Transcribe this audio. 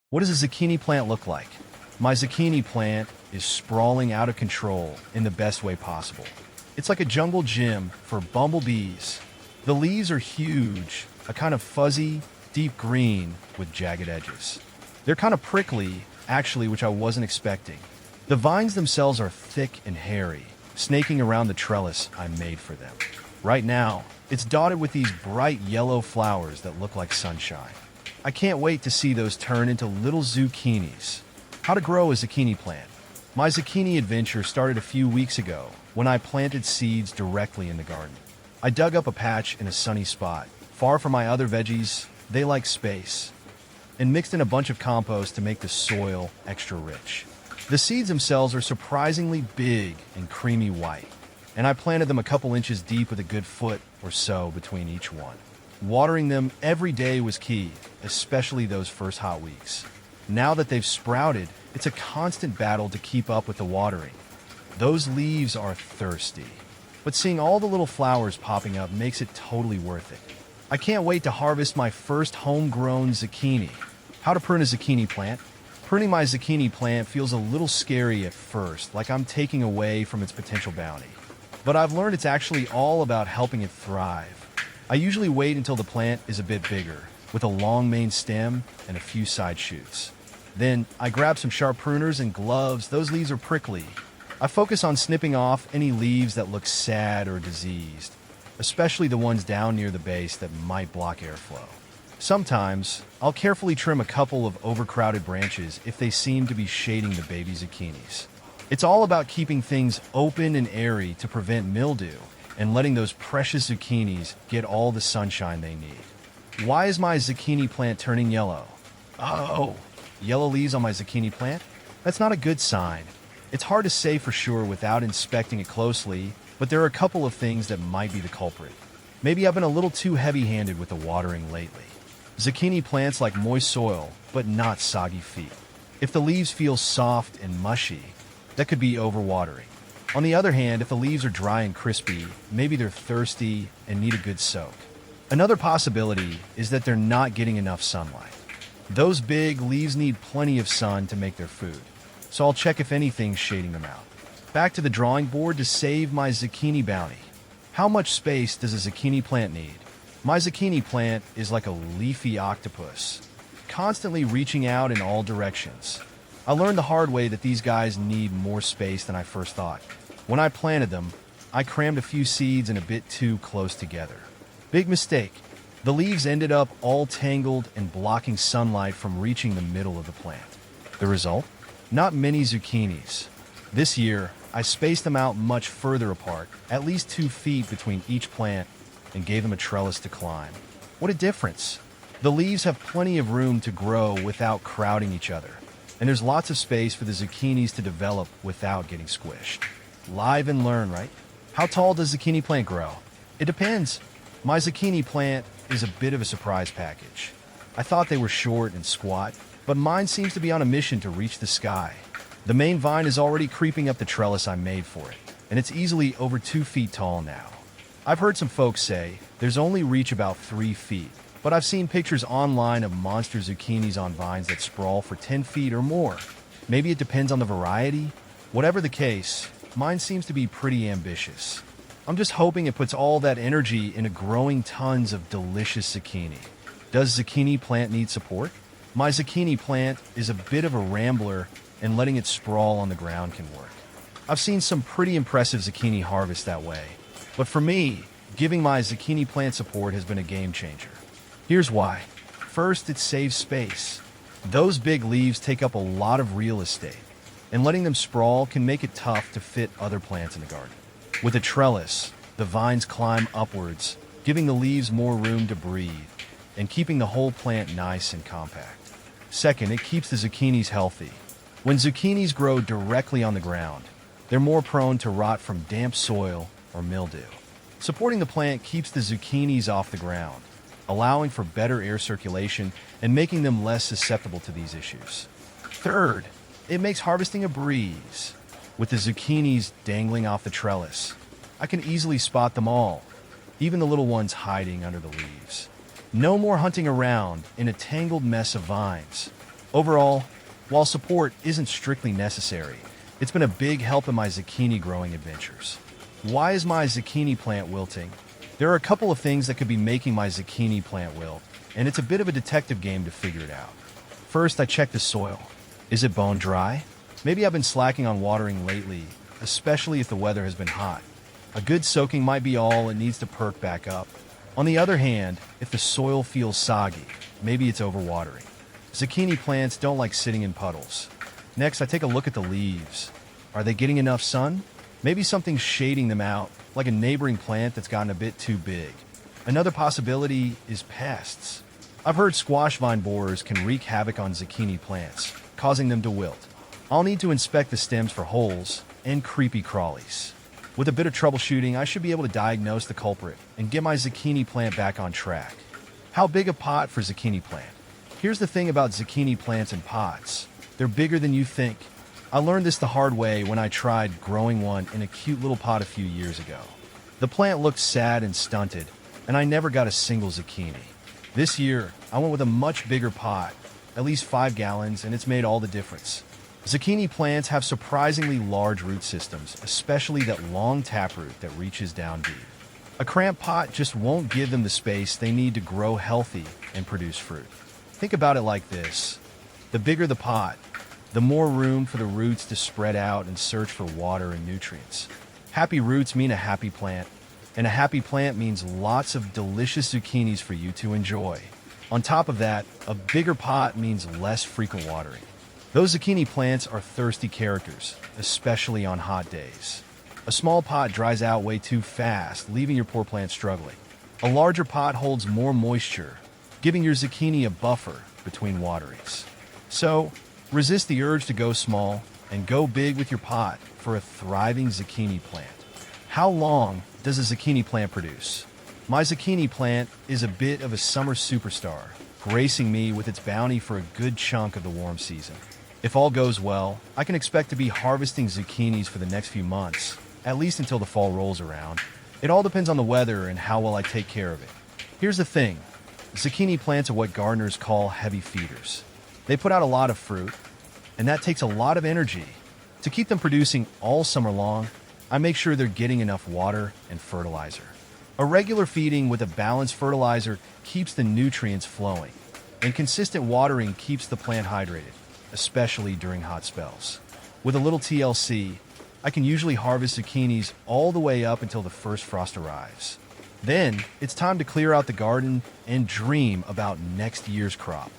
What does a zucchini plant look like? My zucchini plant is sprawling out of control in the best way possible. It's like a jungle gym for bumblebees. The leaves are huge, a kind of fuzzy, deep green with jagged edges. They're kind of prickly, actually, which I wasn't expecting. The vines themselves are thick and hairy, snaking around the trellis I made for them. Right now, it's dotted with these bright yellow flowers that look like sunshine. I can't wait to see those turn into little zucchinis. How to grow a zucchini plant. My zucchini adventure started a few weeks ago when I planted seeds directly in the garden. I dug up a patch in a sunny spot, far from my other veggies. They like space, and mixed in a bunch of compost to make the soil extra rich. The seeds themselves are surprisingly big and creamy white, and I planted them a couple inches deep with a good foot or so between each one. Watering them every day was key, especially those first hot weeks. Now that they've sprouted, it's a constant battle to keep up with the watering. Those leaves are thirsty, but seeing all the little flowers popping up makes it totally worth it. I can't wait to harvest my first homegrown zucchini. How to prune a zucchini plant? Pruning my zucchini plant feels a little scary at first, like I'm taking away from its potential bounty. But I've learned it's actually all about helping it thrive. I usually wait until the plant is a bit bigger, with a long main stem and a few side shoots. Then I grab some sharp pruners and gloves. Those leaves are prickly. I focus on snipping off any leaves that look sad or diseased, especially the ones down near the base that might block airflow. Sometimes, I'll carefully trim a couple of overcrowded branches if they seem to be shading the baby zucchinis. It's all about keeping things open and airy to prevent mildew and letting those precious zucchinis get all the sunshine they need. Why is my zucchini plant turning yellow? Oh, yellow leaves on my zucchini plant? That's not a good sign. It's hard to say for sure without inspecting it closely, but there are a couple of things that might be the culprit. Maybe I've been a little too heavy-handed with the watering lately. Zucchini plants like moist soil, but not soggy feet. If the leaves feel soft and mushy, that could be overwatering. On the other hand, if the leaves are dry and crispy, maybe they're thirsty and need a good soak. Another possibility is that they're not getting enough sunlight. Those big leaves need plenty of sun to make their food, so I'll check if anything's shading them out. Back to the drawing board to save my zucchini bounty. How much space does a zucchini plant need? My zucchini plant is like a leafy octopus, constantly reaching out in all directions. I learned the hard way that these guys need more space than I first thought. When I planted them, I crammed a few seeds in a bit too close together. Big mistake. The leaves ended up all tangled and blocking sunlight from reaching the middle of the plant. The result? Not many zucchinis. This year, I spaced them out much further apart, at least 2 feet between each plant, and gave them a trellis to climb. What a difference! The leaves have plenty of room to grow without crowding each other, and there's lots of space for the zucchinis to develop without getting squished. Live and learn, right? How tall does a zucchini plant grow? It depends. My zucchini plant is a bit of a surprise package. I thought they were short and squat, but mine seems to be on a mission to reach the sky. The main vine is already creeping up the trellis I made for it, and it's easily over 2 feet tall now. I've heard some folks say there's only reach about 3 feet, but I've seen pictures online of monster zucchinis on vines that sprawl for 10 feet or more. Maybe it depends on the variety. Whatever the case, mine seems to be pretty ambitious. I'm just hoping it puts all that energy into growing tons of delicious zucchini. Does zucchini plant need support? My zucchini plant is a bit of a rambler, and letting it sprawl on the ground can work. I've seen some pretty impressive zucchini harvests that way, but for me, giving my zucchini plant support has been a game changer. Here's why. First, it saves space. Those big leaves take up a lot of real estate, and letting them sprawl can make it tough to fit other plants in the garden. With a trellis, the vines climb upwards, giving the leaves more room to breathe, and keeping the whole plant nice and compact. Second, it keeps the zucchinis healthy. When zucchinis grow directly on the ground, they're more prone to rot from damp soil or mildew. Supporting the plant keeps the zucchinis off the ground, allowing for better air circulation and making them less susceptible to these issues. Third, it makes harvesting a breeze. With the zucchinis dangling off the trellis, I can easily spot them all, even the little ones hiding under the leaves. No more hunting around in a tangled mess of vines. Overall, while support isn't strictly necessary, it's been a big help in my zucchini growing adventures. Why is my zucchini plant wilting? There are a couple of things that could be making my zucchini plant wilt, and it's a bit of a detective game to figure it out. First, I check the soil. Is it bone dry? Maybe I've been slacking on watering lately, especially if the weather has been hot. A good soaking might be all it needs to perk back up. On the other hand, if the soil feels soggy, maybe it's overwatering. Zucchini plants don't like sitting in puddles. Next, I take a look at the leaves. Are they getting enough sun? Maybe something's shading them out, like a neighboring plant that's gotten a bit too big. Another possibility is pests. I've heard squash vine borers can wreak havoc on zucchini plants, causing them to wilt. I'll need to inspect the stems for holes and creepy crawlies. With a bit of troubleshooting, I should be able to diagnose the culprit and get my zucchini plant back on track. How big a pot for zucchini plant? Here's the thing about zucchini plants in pots. They're bigger than you think. I learned this the hard way when I tried growing one in a cute little pot a few years ago. The plant looked sad and stunted, and I never got a single zucchini. This year, I went with a much bigger pot, at least 5 gallons, and it's made all the difference. Zucchini plants have surprisingly large root systems, especially that long taproot that reaches down deep. A cramped pot just won't give them the space they need to grow healthy and produce fruit. Think about it like this. The bigger the pot, the more room for the roots to spread out and search for water and nutrients. Happy roots mean a happy plant, and a happy plant means lots of delicious zucchinis for you to enjoy. On top of that, a bigger pot means less frequent watering. Those zucchini plants are thirsty characters, especially on hot days. A small pot dries out way too fast, leaving your poor plant struggling. A larger pot holds more moisture, giving your zucchini a buffer between waterings. So, resist the urge to go small and go big with your pot for a thriving zucchini plant. How long does a zucchini plant produce? My zucchini plant is a bit of a summer superstar, gracing me with its bounty for a good chunk of the warm season. If all goes well, I can expect to be harvesting zucchinis for the next few months, at least until the fall rolls around. It all depends on the weather and how well I take care of it. Here's the thing. Zucchini plants are what gardeners call heavy feeders. They put out a lot of fruit, and that takes a lot of energy. To keep them producing all summer long, I make sure they're getting enough water and fertilizer. A regular feeding with a balanced fertilizer keeps the nutrients flowing, and consistent watering keeps the plant hydrated, especially during hot spells. With a little TLC, I can usually harvest zucchinis all the way up until the first frost arrives. Then, it's time to clear out the garden and dream about next year's crop.